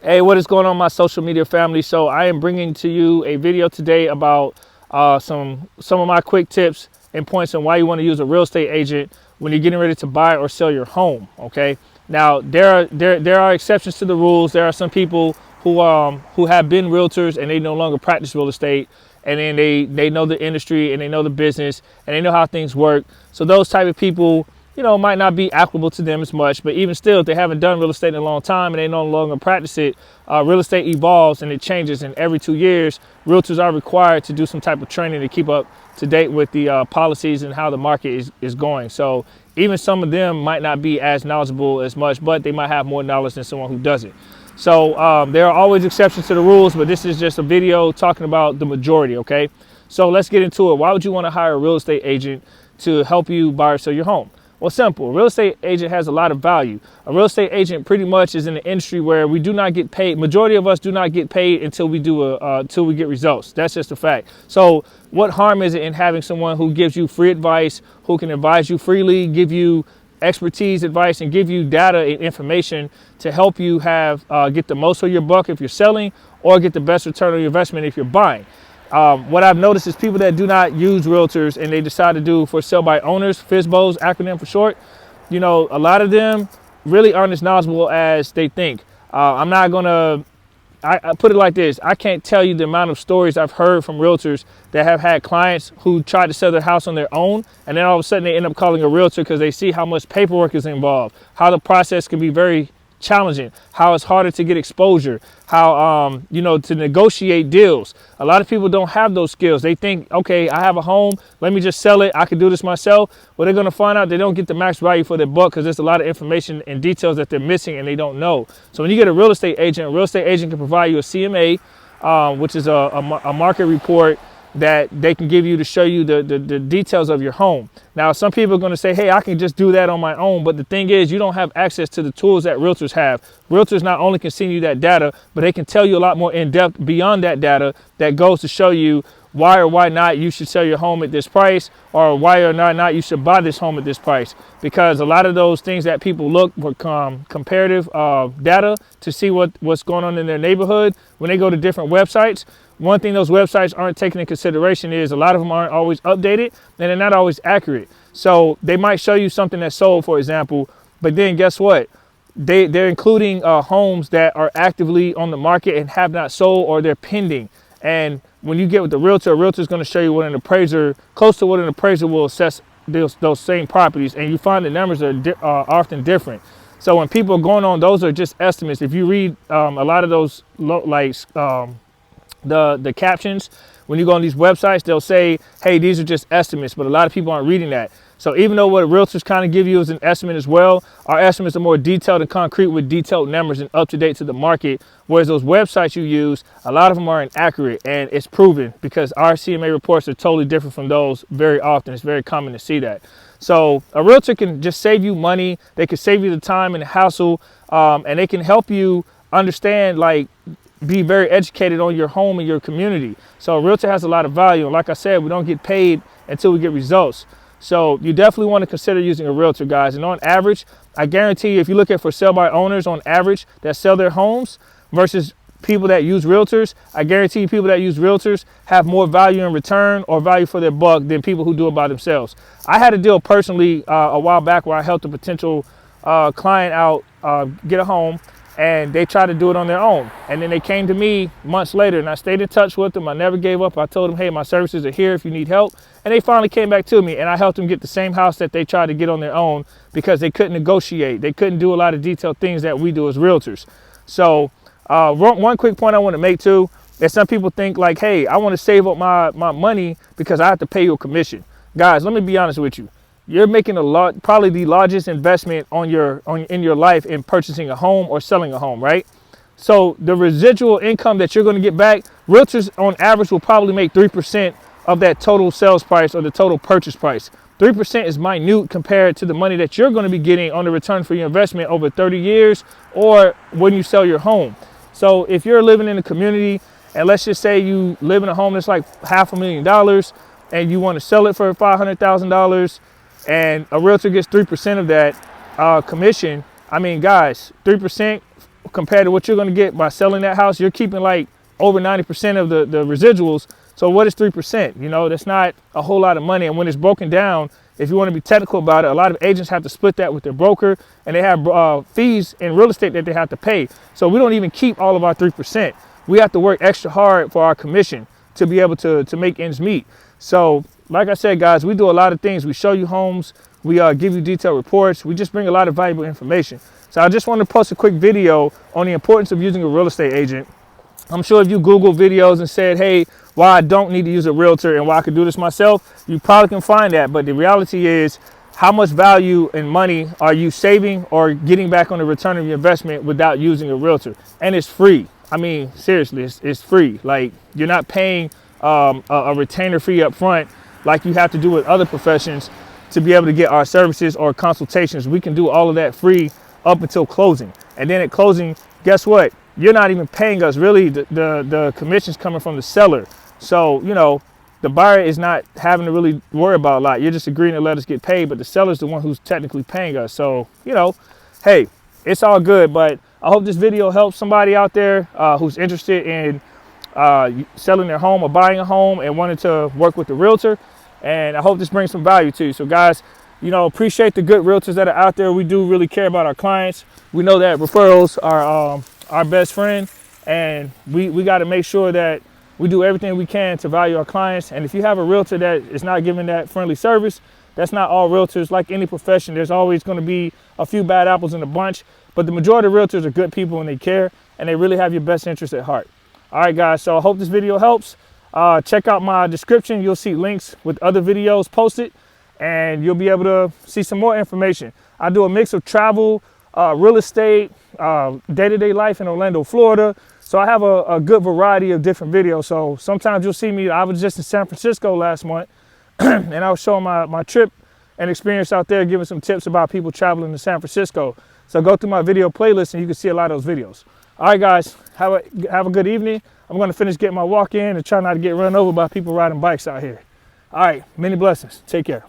Hey, what is going on, my social media family? So I am bringing to you a video today about some of my quick tips and points on why you want to use a real estate agent when you're getting ready to buy or sell your home. Okay. Now there are exceptions to the rules. There are some people who have been realtors and they no longer practice real estate, and then they know the industry and they know the business and they know how things work. So those type of people, might not be applicable to them as much, but even still, if they haven't done real estate in a long time and they no longer practice it, real estate evolves and it changes. And every 2 years, realtors are required to do some type of training to keep up to date with the policies and how the market is going. So even some of them might not be as knowledgeable as much, but they might have more knowledge than someone who doesn't. So there are always exceptions to the rules, but this is just a video talking about the majority, okay? So let's get into it. Why would you want to hire a real estate agent to help you buy or sell your home? Well, simple. A real estate agent has a lot of value. A real estate agent pretty much is in an industry where we do not get paid. Majority of us do not get paid until we get results. That's just a fact. So what harm is it in having someone who gives you free advice, who can advise you freely, give you expertise, advice, and give you data and information to help you get the most of your buck if you're selling, or get the best return on your investment if you're buying. What I've noticed is people that do not use realtors and they decide to do for sale by owners, FSBOs, acronym for short, a lot of them really aren't as knowledgeable as they think. I put it like this. I can't tell you the amount of stories I've heard from realtors that have had clients who tried to sell their house on their own, and then all of a sudden they end up calling a realtor because they see how much paperwork is involved, how the process can be very challenging, how it's harder to get exposure, how to negotiate deals. A lot of people don't have those skills. They think, okay, I have a home, let me just sell it, I can do this myself. Well, they're going to find out they don't get the max value for their buck because there's a lot of information and details that they're missing and they don't know. So when you get a real estate agent can provide you a CMA, which is a market report that they can give you to show you the details of your home. Now, some people are going to say, hey, I can just do that on my own. But the thing is, you don't have access to the tools that realtors have. Realtors not only can send you that data, but they can tell you a lot more in depth beyond that data that goes to show you why or why not you should sell your home at this price, or why or not you should buy this home at this price. Because a lot of those things that people look for comparative data to see what's going on in their neighborhood, when they go to different websites, one thing those websites aren't taking into consideration is a lot of them aren't always updated and they're not always accurate. So they might show you something that's sold, for example, but then guess what? They're including homes that are actively on the market and have not sold, or they're pending. And when you get with the realtor, a realtor is going to show you close to what an appraiser will assess those same properties, and you find the numbers are often different. So when people are going on, those are just estimates. If you read a lot of those the captions, when you go on these websites, they'll say, hey, these are just estimates, but a lot of people aren't reading that. So even though what realtors kind of give you is an estimate as well, our estimates are more detailed and concrete with detailed numbers and up to date to the market. Whereas those websites you use, a lot of them are inaccurate, and it's proven because our CMA reports are totally different from those very often. It's very common to see that. So a realtor can just save you money. They can save you the time and the hassle, and they can help you understand, be very educated on your home and your community. So a realtor has a lot of value. And like I said, we don't get paid until we get results. So you definitely want to consider using a realtor, guys. And on average, I guarantee you, if you look at for sale by owners on average that sell their homes versus people that use realtors, I guarantee you people that use realtors have more value in return or value for their buck than people who do it by themselves. I had a deal personally a while back where I helped a potential client out get a home, and they tried to do it on their own. And then they came to me months later, and I stayed in touch with them. I never gave up. I told them, hey, my services are here if you need help. And they finally came back to me, and I helped them get the same house that they tried to get on their own because they couldn't negotiate. They couldn't do a lot of detailed things that we do as realtors. So one quick point I want to make too is some people think like, hey, I want to save up my money because I have to pay you a commission. Guys, let me be honest with you. You're making probably the largest investment in your life in purchasing a home or selling a home, right? So the residual income that you're going to get back, realtors on average will probably make 3% of that total sales price or the total purchase price. 3% is minute compared to the money that you're going to be getting on the return for your investment over 30 years or when you sell your home. So if you're living in a community, and let's just say you live in a home that's like $500,000 and you want to sell it for $500,000, and a realtor gets 3% of that commission. I mean, guys, 3% compared to what you're going to get by selling that house, you're keeping like over 90% of the residuals. So what is 3%? You know, that's not a whole lot of money. And when it's broken down, if you want to be technical about it, a lot of agents have to split that with their broker, and they have fees in real estate that they have to pay. So we don't even keep all of our 3%. We have to work extra hard for our commission to be able to make ends meet. So like I said, guys, we do a lot of things. We show you homes. We give you detailed reports. We just bring a lot of valuable information. So I just want to post a quick video on the importance of using a real estate agent. I'm sure if you Google videos and said, hey, why I don't need to use a realtor and why I could do this myself, you probably can find that. But the reality is, how much value and money are you saving or getting back on the return of your investment without using a realtor? And it's free. I mean, seriously, it's free. Like, you're not paying a retainer fee up front like you have to do with other professions to be able to get our services or consultations. We can do all of that free up until closing. And then at closing, guess what? You're not even paying us. Really, the commission's coming from the seller. So, you know, the buyer is not having to really worry about a lot. You're just agreeing to let us get paid, but the seller's the one who's technically paying us. So, you know, hey, it's all good. But I hope this video helps somebody out there who's interested in selling their home or buying a home and wanting to work with the realtor. And I hope this brings some value to you. So, guys, you know, appreciate the good realtors that are out there. We do really care about our clients. We know that referrals are our best friend, and we got to make sure that we do everything we can to value our clients. And if you have a realtor that is not giving that friendly service, that's not all realtors. Like any profession, there's always going to be a few bad apples in the bunch, but the majority of realtors are good people and they care, and they really have your best interest at heart. All right, guys, so I hope this video helps. Check out my description. You'll see links with other videos posted, and you'll be able to see some more information. I do a mix of travel, real estate, day-to-day life in Orlando, Florida. So I have a good variety of different videos. So sometimes you'll see me. I was just in San Francisco last month and I was showing my trip and experience out there, giving some tips about people traveling to San Francisco. So go through my video playlist and you can see a lot of those videos. All right, guys, have a good evening. I'm going to finish getting my walk in and try not to get run over by people riding bikes out here. All right, many blessings. Take care.